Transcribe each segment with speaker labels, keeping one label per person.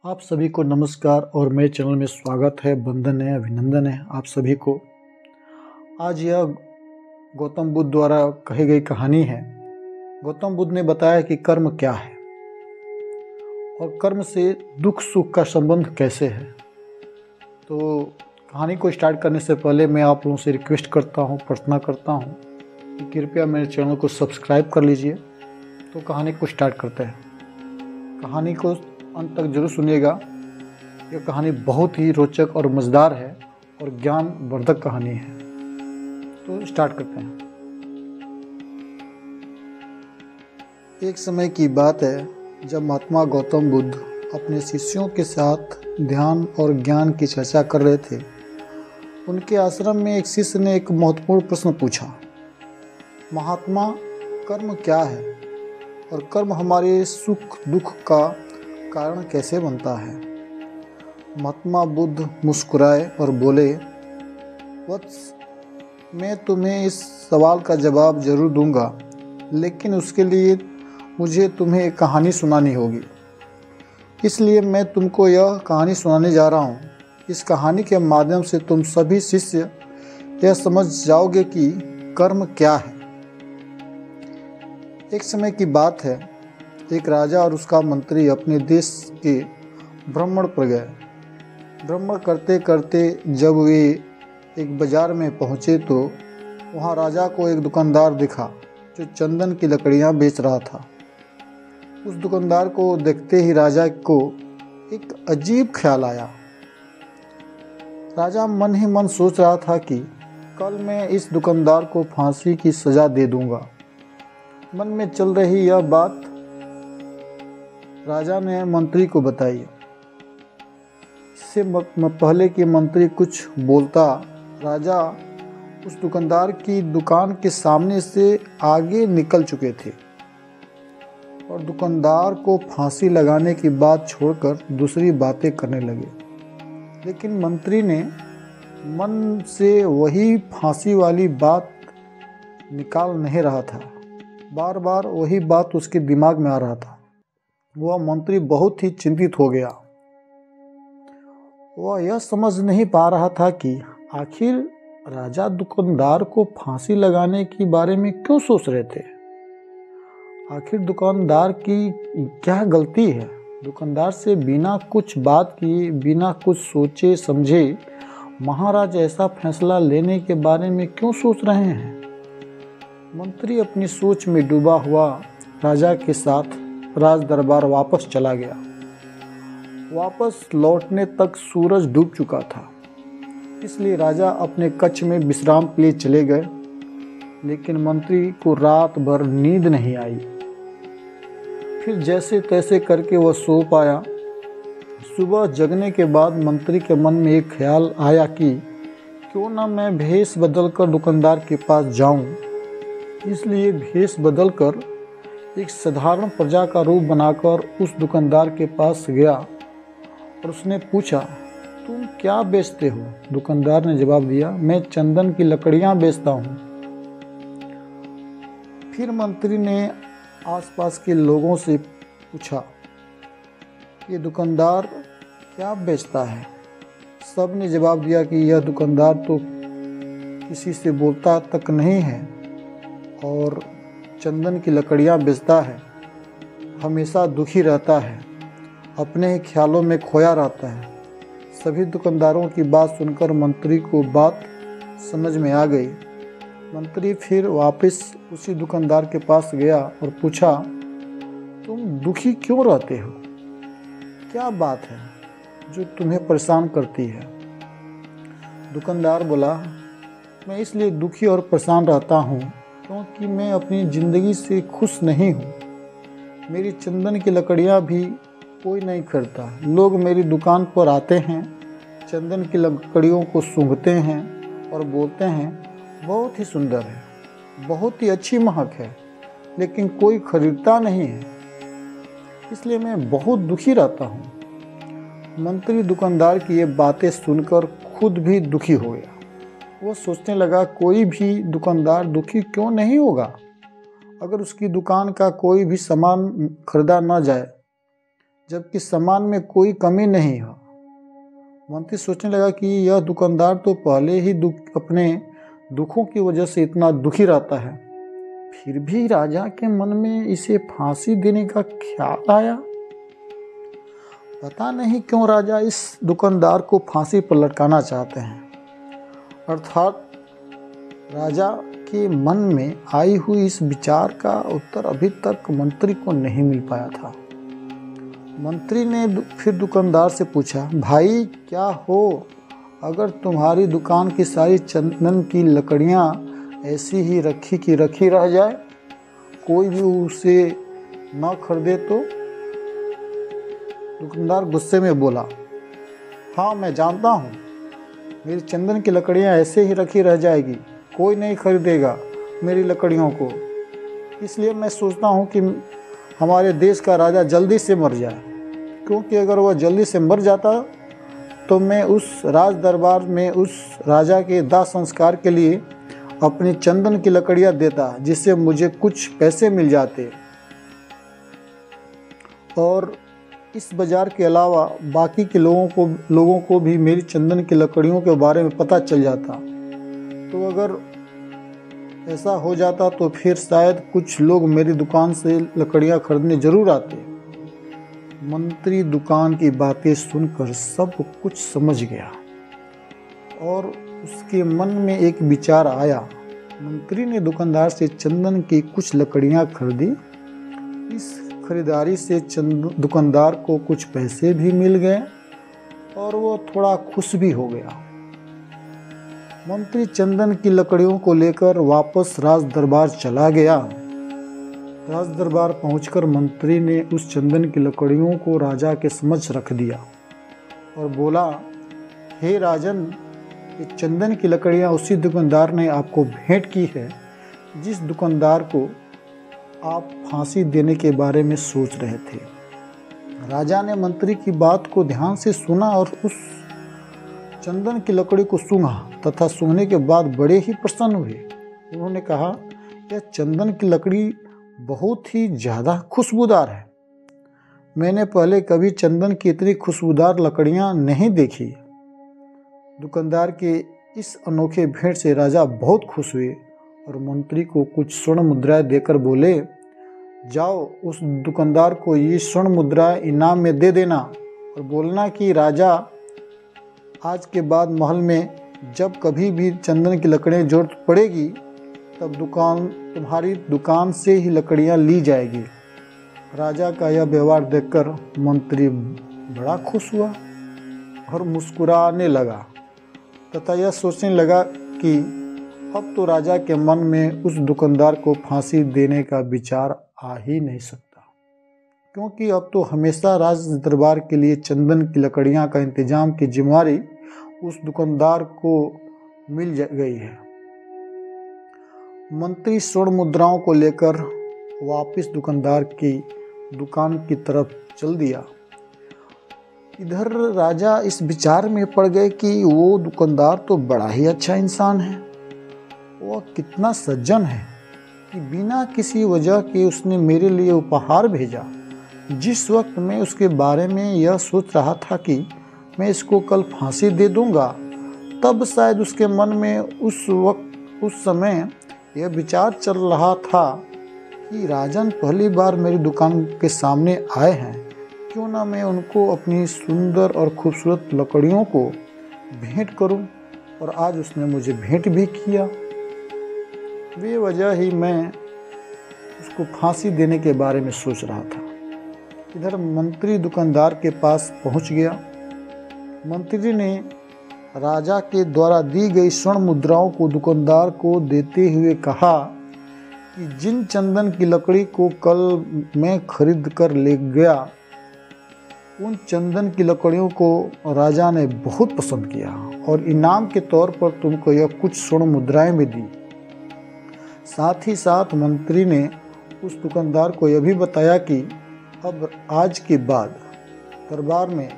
Speaker 1: आप सभी को नमस्कार और मेरे चैनल में स्वागत है, वंदन है, अभिनंदन है आप सभी को। आज यह गौतम बुद्ध द्वारा कही गई कहानी है। गौतम बुद्ध ने बताया कि कर्म क्या है और कर्म से दुख सुख का संबंध कैसे है। तो कहानी को स्टार्ट करने से पहले मैं आप लोगों से रिक्वेस्ट करता हूँ, प्रार्थना करता हूँ कि कृपया मेरे चैनल को सब्सक्राइब कर लीजिए। तो कहानी को स्टार्ट करते हैं। कहानी को अंत तक जरूर सुनिएगा। यह कहानी बहुत ही रोचक और मज़ेदार है और ज्ञानवर्धक कहानी है। तो स्टार्ट करते हैं। एक समय की बात है जब महात्मा गौतम बुद्ध अपने शिष्यों के साथ ध्यान और ज्ञान की चर्चा कर रहे थे। उनके आश्रम में एक शिष्य ने एक महत्वपूर्ण प्रश्न पूछा, महात्मा, कर्म क्या है और कर्म हमारे सुख दुख का कारण कैसे बनता है? महात्मा बुद्ध मुस्कुराए और बोले, वत्स, मैं तुम्हें इस सवाल का जवाब जरूर दूंगा, लेकिन उसके लिए मुझे तुम्हें एक कहानी सुनानी होगी। इसलिए मैं तुमको यह कहानी सुनाने जा रहा हूँ। इस कहानी के माध्यम से तुम सभी शिष्य यह समझ जाओगे कि कर्म क्या है। एक समय की बात है, एक राजा और उसका मंत्री अपने देश के भ्रमण पर गए। भ्रमण करते करते जब वे एक बाजार में पहुँचे तो वहाँ राजा को एक दुकानदार दिखा जो चंदन की लकड़ियाँ बेच रहा था। उस दुकानदार को देखते ही राजा को एक अजीब ख्याल आया। राजा मन ही मन सोच रहा था कि कल मैं इस दुकानदार को फांसी की सज़ा दे दूंगा। मन में चल रही यह बात राजा ने मंत्री को बताई। इससे पहले कि मंत्री कुछ बोलता, राजा उस दुकानदार की दुकान के सामने से आगे निकल चुके थे और दुकानदार को फांसी लगाने की बात छोड़कर दूसरी बातें करने लगे। लेकिन मंत्री ने मन से वही फांसी वाली बात निकाल नहीं रहा था। बार बार वही बात उसके दिमाग में आ रहा था। वह मंत्री बहुत ही चिंतित हो गया। वह यह समझ नहीं पा रहा था कि आखिर राजा दुकानदार को फांसी लगाने के बारे में क्यों सोच रहे थे। आखिर दुकानदार की क्या गलती है? दुकानदार से बिना कुछ बात किए, बिना कुछ सोचे समझे महाराज ऐसा फैसला लेने के बारे में क्यों सोच रहे हैं? मंत्री अपनी सोच में डूबा हुआ राजा के साथ राज दरबार वापस चला गया। वापस लौटने तक सूरज डूब चुका था, इसलिए राजा अपने कक्ष में विश्राम के लिए चले गए। लेकिन मंत्री को रात भर नींद नहीं आई। फिर जैसे तैसे करके वह सो पाया। सुबह जगने के बाद मंत्री के मन में एक ख्याल आया कि क्यों ना मैं भेष बदलकर दुकानदार के पास जाऊं। इसलिए भेष बदलकर एक साधारण प्रजा का रूप बनाकर उस दुकानदार के पास गया और उसने पूछा, तुम क्या बेचते हो? दुकानदार ने जवाब दिया, मैं चंदन की लकड़ियां बेचता हूँ। फिर मंत्री ने आसपास के लोगों से पूछा, ये दुकानदार क्या बेचता है? सब ने जवाब दिया कि यह दुकानदार तो किसी से बोलता तक नहीं है और चंदन की लकड़ियां बेचता है। हमेशा दुखी रहता है, अपने ही ख्यालों में खोया रहता है। सभी दुकानदारों की बात सुनकर मंत्री को बात समझ में आ गई। मंत्री फिर वापस उसी दुकानदार के पास गया और पूछा, तुम दुखी क्यों रहते हो? क्या बात है जो तुम्हें परेशान करती है? दुकानदार बोला, मैं इसलिए दुखी और परेशान रहता हूँ क्योंकि मैं अपनी ज़िंदगी से खुश नहीं हूँ। मेरी चंदन की लकड़ियाँ भी कोई नहीं खरीदता। लोग मेरी दुकान पर आते हैं, चंदन की लकड़ियों को सूंघते हैं और बोलते हैं, बहुत ही सुंदर है, बहुत ही अच्छी महक है, लेकिन कोई खरीदता नहीं है। इसलिए मैं बहुत दुखी रहता हूँ। मंत्री दुकानदार की ये बातें सुनकर खुद भी दुखी हो गया। वो सोचने लगा, कोई भी दुकानदार दुखी क्यों नहीं होगा अगर उसकी दुकान का कोई भी सामान खरीदा ना जाए। जबकि सामान में कोई कमी नहीं हो। मंत्री सोचने लगा कि यह दुकानदार तो पहले ही अपने दुखों की वजह से इतना दुखी रहता है, फिर भी राजा के मन में इसे फांसी देने का ख्याल आया। पता नहीं क्यों राजा इस दुकानदार को फांसी पर लटकाना चाहते हैं। अर्थात राजा के मन में आई हुई इस विचार का उत्तर अभी तक मंत्री को नहीं मिल पाया था। मंत्री ने फिर दुकानदार से पूछा, भाई क्या हो, अगर तुम्हारी दुकान की सारी चंदन की लकड़ियां ऐसी ही रखी की रखी रह जाए, कोई भी उसे न खरीदे तो? दुकानदार गुस्से में बोला, हाँ मैं जानता हूँ, मेरी चंदन की लकड़ियाँ ऐसे ही रखी रह जाएगी, कोई नहीं खरीदेगा मेरी लकड़ियों को। इसलिए मैं सोचता हूँ कि हमारे देश का राजा जल्दी से मर जाए, क्योंकि अगर वह जल्दी से मर जाता तो मैं उस राज दरबार में उस राजा के दाह संस्कार के लिए अपनी चंदन की लकड़ियाँ देता, जिससे मुझे कुछ पैसे मिल जाते और इस बाज़ार के अलावा बाकी के लोगों को भी मेरी चंदन की लकड़ियों के बारे में पता चल जाता। तो अगर ऐसा हो जाता तो फिर शायद कुछ लोग मेरी दुकान से लकड़ियां खरीदने जरूर आते। मंत्री दुकान की बातें सुनकर सब कुछ समझ गया और उसके मन में एक विचार आया। मंत्री ने दुकानदार से चंदन की कुछ लकड़ियां खरीदी। इस खरीदारी से दुकानदार को कुछ पैसे भी मिल गए और वो थोड़ा खुश भी हो गया। मंत्री चंदन की लकड़ियों को लेकर वापस राज दरबार चला गया। राज दरबार पहुंचकर मंत्री ने उस चंदन की लकड़ियों को राजा के समक्ष रख दिया और बोला, हे राजन, ये चंदन की लकड़ियां उसी दुकानदार ने आपको भेंट की है जिस दुकानदार को आप फांसी देने के बारे में सोच रहे थे। राजा ने मंत्री की बात को ध्यान से सुना और उस चंदन की लकड़ी को सूंघा तथा सूंघने के बाद बड़े ही प्रसन्न हुए। उन्होंने कहा, यह चंदन की लकड़ी बहुत ही ज़्यादा खुशबूदार है। मैंने पहले कभी चंदन की इतनी खुशबूदार लकड़ियां नहीं देखी। दुकानदार के इस अनोखे भेंट से राजा बहुत खुश हुए और मंत्री को कुछ स्वर्ण मुद्राएं देकर बोले, जाओ उस दुकानदार को ये स्वर्ण मुद्राएं इनाम में दे देना और बोलना कि राजा, आज के बाद महल में जब कभी भी चंदन की लकड़ियाँ जरूरत पड़ेगी तब तुम्हारी दुकान से ही लकड़ियाँ ली जाएगी। राजा का यह व्यवहार देखकर मंत्री बड़ा खुश हुआ और मुस्कुराने लगा तथा यह सोचने लगा कि अब तो राजा के मन में उस दुकानदार को फांसी देने का विचार आ ही नहीं सकता, क्योंकि अब तो हमेशा राज दरबार के लिए चंदन की लकड़ियां का इंतजाम की जिम्मेदारी उस दुकानदार को मिल गई है। मंत्री स्वर्ण मुद्राओं को लेकर वापस दुकानदार की दुकान की तरफ चल दिया। इधर राजा इस विचार में पड़ गए कि वो दुकानदार तो बड़ा ही अच्छा इंसान है। वह कितना सज्जन है कि बिना किसी वजह के उसने मेरे लिए उपहार भेजा। जिस वक्त मैं उसके बारे में यह सोच रहा था कि मैं इसको कल फांसी दे दूंगा, तब शायद उसके मन में उस समय यह विचार चल रहा था कि राजन पहली बार मेरी दुकान के सामने आए हैं, क्यों ना मैं उनको अपनी सुंदर और खूबसूरत लकड़ियों को भेंट करूं। और आज उसने मुझे भेंट भी किया। वे वजह ही मैं उसको फांसी देने के बारे में सोच रहा था। इधर मंत्री दुकानदार के पास पहुंच गया। मंत्री ने राजा के द्वारा दी गई स्वर्ण मुद्राओं को दुकानदार को देते हुए कहा कि जिन चंदन की लकड़ी को कल मैं खरीद कर ले गया, उन चंदन की लकड़ियों को राजा ने बहुत पसंद किया और इनाम के तौर पर तुमको यह कुछ स्वर्ण मुद्राएं भी दी। साथ ही साथ मंत्री ने उस दुकानदार को यह भी बताया कि अब आज के बाद दरबार में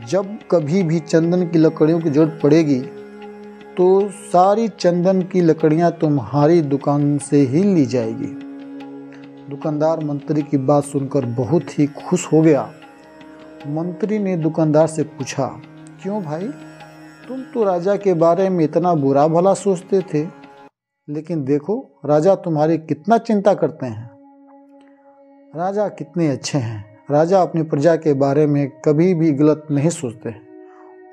Speaker 1: जब कभी भी चंदन की लकड़ियों की जरूरत पड़ेगी तो सारी चंदन की लकड़ियां तुम्हारी दुकान से ही ली जाएगी। दुकानदार मंत्री की बात सुनकर बहुत ही खुश हो गया मंत्री ने दुकानदार से पूछा, क्यों भाई, तुम तो राजा के बारे में इतना बुरा भला सोचते थे, लेकिन देखो राजा तुम्हारी कितना चिंता करते हैं। राजा कितने अच्छे हैं। राजा अपनी प्रजा के बारे में कभी भी गलत नहीं सोचते हैं।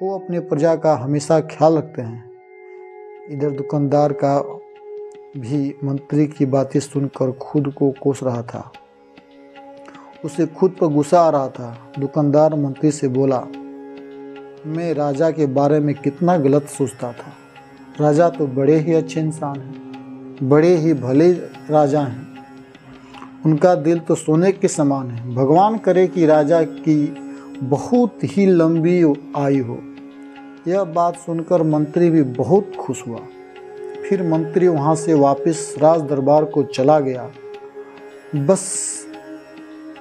Speaker 1: वो अपनी प्रजा का हमेशा ख्याल रखते हैं। इधर दुकानदार का भी मंत्री की बातें सुनकर खुद को कोस रहा था। उसे खुद पर गुस्सा आ रहा था। दुकानदार मंत्री से बोला, मैं राजा के बारे में कितना गलत सोचता था। राजा तो बड़े ही अच्छे इंसान हैं, बड़े ही भले राजा हैं। उनका दिल तो सोने के समान है। भगवान करे कि राजा की बहुत ही लंबी आयु हो। यह बात सुनकर मंत्री भी बहुत खुश हुआ। फिर मंत्री वहाँ से वापस राज दरबार को चला गया। बस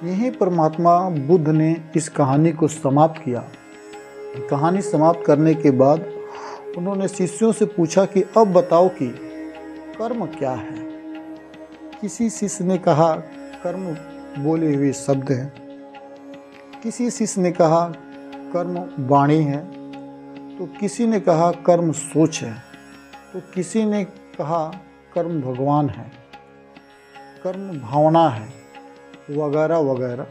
Speaker 1: यहीं पर महात्मा बुद्ध ने इस कहानी को समाप्त किया। कहानी समाप्त करने के बाद उन्होंने शिष्यों से पूछा कि अब बताओ कि कर्म क्या है। किसी शिष्य ने कहा, कर्म बोले हुए शब्द है। किसी शिष्य ने कहा, कर्म वाणी है। तो किसी ने कहा, कर्म सोच है। तो किसी ने कहा, कर्म भगवान है, कर्म भावना है, वगैरह वगैरह।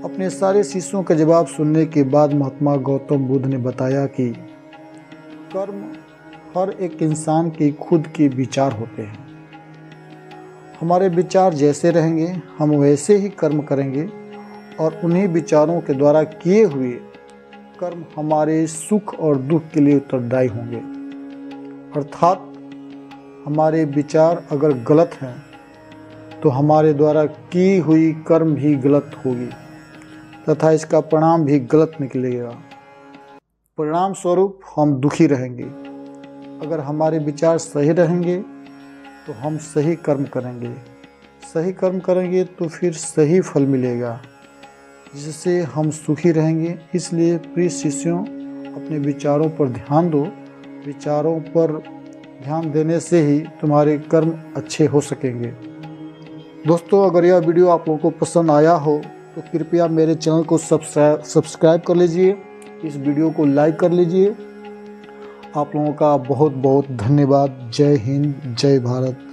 Speaker 1: अपने सारे शिष्यों का जवाब सुनने के बाद महात्मा गौतम बुद्ध ने बताया कि कर्म हर एक इंसान के खुद के विचार होते हैं। हमारे विचार जैसे रहेंगे हम वैसे ही कर्म करेंगे और उन्हीं विचारों के द्वारा किए हुए कर्म हमारे सुख और दुख के लिए उत्तरदायी होंगे। अर्थात हमारे विचार अगर गलत हैं तो हमारे द्वारा की हुई कर्म भी गलत होगी तथा इसका परिणाम भी गलत निकलेगा। परिणाम स्वरूप हम दुखी रहेंगे। अगर हमारे विचार सही रहेंगे तो हम सही कर्म करेंगे। सही कर्म करेंगे तो फिर सही फल मिलेगा, जिससे हम सुखी रहेंगे। इसलिए प्रिय शिष्यों, अपने विचारों पर ध्यान दो। विचारों पर ध्यान देने से ही तुम्हारे कर्म अच्छे हो सकेंगे। दोस्तों, अगर यह वीडियो आप लोगों को पसंद आया हो तो कृपया मेरे चैनल को सब्सक्राइब कर लीजिए। इस वीडियो को लाइक कर लीजिए। आप लोगों का बहुत बहुत धन्यवाद। जय हिंद, जय भारत।